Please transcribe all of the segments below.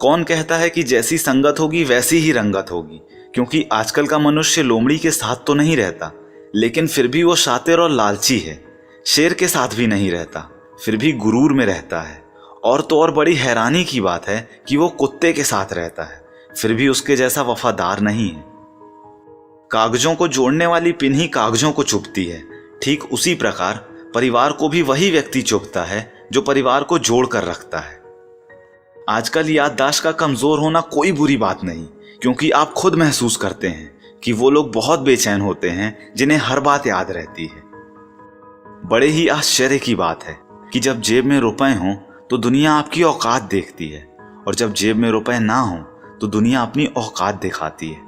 कौन कहता है कि जैसी संगत होगी वैसी ही रंगत होगी, क्योंकि आजकल का मनुष्य लोमड़ी के साथ तो नहीं रहता, लेकिन फिर भी वो शातिर और लालची है। शेर के साथ भी नहीं रहता, फिर भी गुरूर में रहता है। और तो और बड़ी हैरानी की बात है कि वो कुत्ते के साथ रहता है, फिर भी उसके जैसा वफादार नहीं है। कागजों को जोड़ने वाली पिन ही कागजों को चुभती है, ठीक उसी प्रकार परिवार को भी वही व्यक्ति चुभता है जो परिवार को जोड़ कर रखता है। आजकल याददाश्त का कमजोर होना कोई बुरी बात नहीं, क्योंकि आप खुद महसूस करते हैं कि वो लोग बहुत बेचैन होते हैं जिन्हें हर बात याद रहती है। बड़े ही आश्चर्य की बात है कि जब जेब में रुपए हों तो दुनिया आपकी औकात देखती है, और जब जेब में रुपए ना हों तो दुनिया अपनी औकात दिखाती है।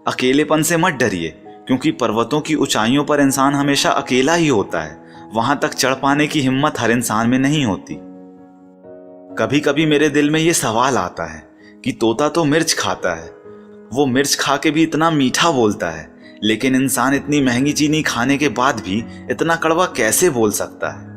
अकेलेपन से मत डरिए, क्योंकि पर्वतों की ऊंचाइयों पर इंसान हमेशा अकेला ही होता है। वहां तक चढ़ पाने की हिम्मत हर इंसान में नहीं होती। कभी कभी मेरे दिल में ये सवाल आता है कि तोता तो मिर्च खाता है, वो मिर्च खा के भी इतना मीठा बोलता है, लेकिन इंसान इतनी महंगी चीनी खाने के बाद भी इतना कड़वा कैसे बोल सकता है।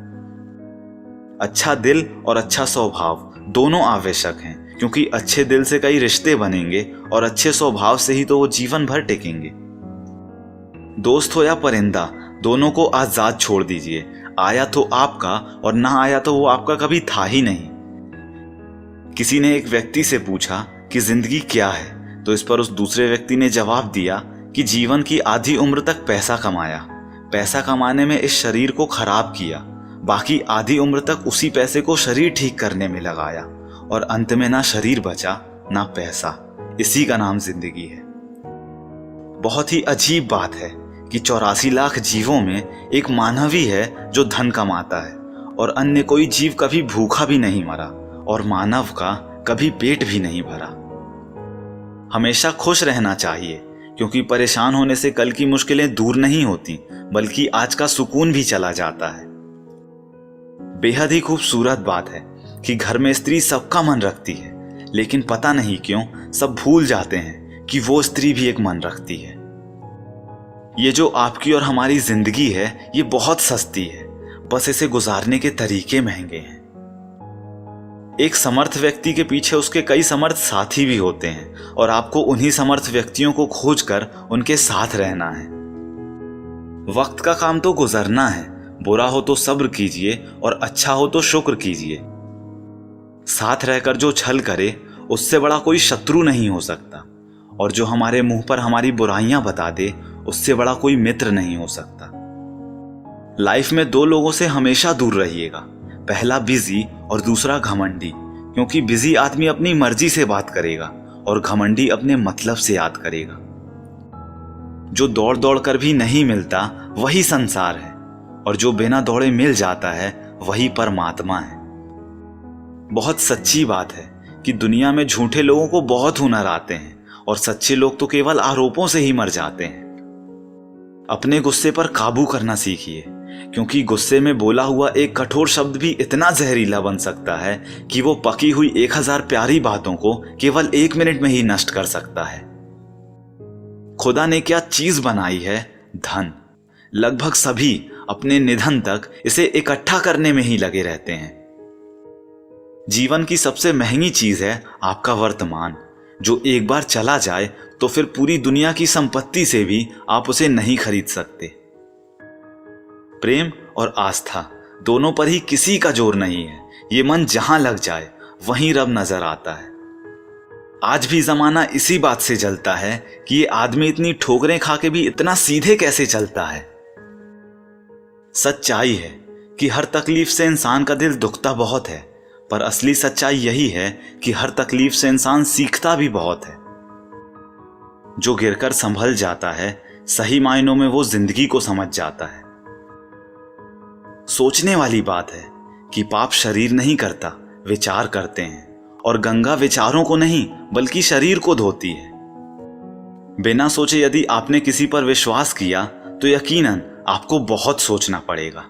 अच्छा दिल और अच्छा स्वभाव दोनों आवश्यक हैं, क्योंकि अच्छे दिल से कई रिश्ते बनेंगे और अच्छे स्वभाव से ही तो वो जीवन भर टिकेंगे। दोस्त हो या परिंदा, दोनों को आजाद छोड़ दीजिए। आया तो आपका और ना आया तो वो आपका कभी था ही नहीं। किसी ने एक व्यक्ति से पूछा कि जिंदगी क्या है, तो इस पर उस दूसरे व्यक्ति ने जवाब दिया कि जीवन की आधी उम्र तक पैसा कमाया, पैसा कमाने में इस शरीर को खराब किया, बाकी आधी उम्र तक उसी पैसे को शरीर ठीक करने में लगाया, और अंत में ना शरीर बचा ना पैसा। इसी का नाम जिंदगी है। बहुत ही अजीब बात है कि 84 लाख जीवों में एक मानव ही है जो धन कमाता है, और अन्य कोई जीव कभी भूखा भी नहीं मरा, और मानव का कभी पेट भी नहीं भरा। हमेशा खुश रहना चाहिए, क्योंकि परेशान होने से कल की मुश्किलें दूर नहीं होती, बल्कि आज का सुकून भी चला जाता है। बेहद ही खूबसूरत बात है कि घर में स्त्री सबका मन रखती है, लेकिन पता नहीं क्यों सब भूल जाते हैं कि वो स्त्री भी एक मन रखती है। ये जो आपकी और हमारी जिंदगी है, ये बहुत सस्ती है, बस इसे गुजारने के तरीके महंगे हैं। एक समर्थ व्यक्ति के पीछे उसके कई समर्थ साथी भी होते हैं, और आपको उन्हीं समर्थ व्यक्तियों को खोजकर उनके साथ रहना है। वक्त का काम तो गुजरना है, बुरा हो तो सब्र कीजिए और अच्छा हो तो शुक्र कीजिए। साथ रहकर जो छल करे उससे बड़ा कोई शत्रु नहीं हो सकता, और जो हमारे मुंह पर हमारी बुराइयां बता दे उससे बड़ा कोई मित्र नहीं हो सकता। लाइफ में दो लोगों से हमेशा दूर रहिएगा, पहला बिजी और दूसरा घमंडी, क्योंकि बिजी आदमी अपनी मर्जी से बात करेगा और घमंडी अपने मतलब से याद करेगा। जो दौड़ दौड़ कर भी नहीं मिलता वही संसार है, और जो बिना दौड़े मिल जाता है वही परमात्मा है। बहुत सच्ची बात है कि दुनिया में झूठे लोगों को बहुत हुनर आते हैं, और सच्चे लोग तो केवल आरोपों से ही मर जाते हैं। अपने गुस्से पर काबू करना सीखिए, क्योंकि गुस्से में बोला हुआ एक कठोर शब्द भी इतना जहरीला बन सकता है कि वो पकी हुई 1000 प्यारी बातों को केवल 1 मिनट में ही नष्ट कर सकता है। खुदा ने क्या चीज बनाई है? धन। लगभग सभी अपने निधन तक इसे इकट्ठा करने में ही लगे रहते हैं। जीवन की सबसे महंगी चीज है आपका वर्तमान, जो एक बार चला जाए तो फिर पूरी दुनिया की संपत्ति से भी आप उसे नहीं खरीद सकते। प्रेम और आस्था दोनों पर ही किसी का जोर नहीं है। ये मन जहां लग जाए वहीं रब नजर आता है। आज भी जमाना इसी बात से जलता है कि ये आदमी इतनी ठोकरें खा के भी इतना सीधे कैसे चलता है। सच्चाई है कि हर तकलीफ से इंसान का दिल दुखता बहुत है, पर असली सच्चाई यही है कि हर तकलीफ से इंसान सीखता भी बहुत है। जो गिरकर संभल जाता है, सही मायनों में वो जिंदगी को समझ जाता है। सोचने वाली बात है कि पाप शरीर नहीं करता, विचार करते हैं, और गंगा विचारों को नहीं बल्कि शरीर को धोती है। बिना सोचे यदि आपने किसी पर विश्वास किया तो यकीनन आपको बहुत सोचना पड़ेगा।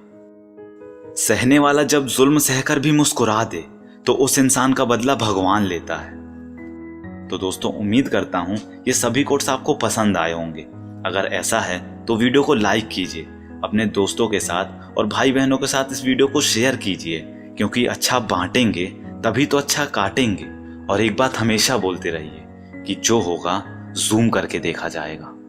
सहने वाला जब जुल्म सहकर भी मुस्कुरा दे तो उस इंसान का बदला भगवान लेता है। तो दोस्तों, उम्मीद करता हूं ये सभी कोट्स आपको पसंद आए होंगे। अगर ऐसा है तो वीडियो को लाइक कीजिए, अपने दोस्तों के साथ और भाई बहनों के साथ इस वीडियो को शेयर कीजिए, क्योंकि अच्छा बांटेंगे तभी तो अच्छा काटेंगे, और एक बात हमेशा बोलते रहिए कि जो होगा जूम करके देखा जाएगा।